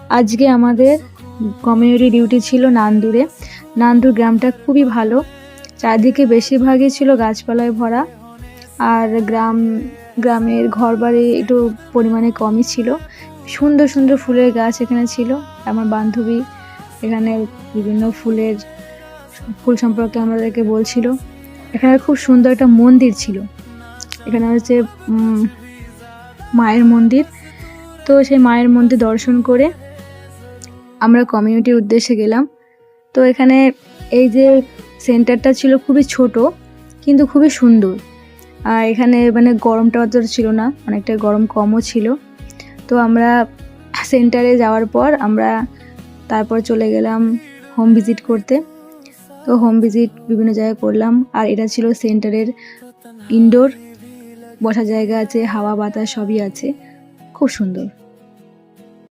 আজকে আমাদের community duty ছিল নান্দুরে। নান্দুর গ্রামটা খুবই ভালো, চারদিকে বেশিরভাগই ছিল গাছপালায় ভরা, আর গ্রামের ঘরবাড়ি একটু পরিমাণে কমই ছিল। সুন্দর সুন্দর ফুলের গাছ এখানে ছিল। আমার বান্ধবী এখানে বিভিন্ন ফুল সম্পর্কে আমাদেরকে বলছিল। এখানে খুব সুন্দর একটা মন্দির ছিল, এখানে হচ্ছে মায়ের মন্দির। তো সেই মায়ের মন্দির দর্শন করে আমরা কমিউনিটির উদ্দেশ্যে গেলাম। তো এখানে এই যে সেন্টারটা ছিল খুবই ছোট কিন্তু খুবই সুন্দর, আর এখানে মানে গরমটা অত ছিল না, অনেকটা গরম কমও ছিল। তো আমরা সেন্টারে যাওয়ার পর আমরা তারপর চলে গেলাম হোম ভিজিট করতে। তো হোম ভিজিট বিভিন্ন জায়গায় করলাম, আর এটা ছিল সেন্টারের ইনডোর, বসার জায়গা আছে, হাওয়া বাতাস সবই আছে, খুব সুন্দর।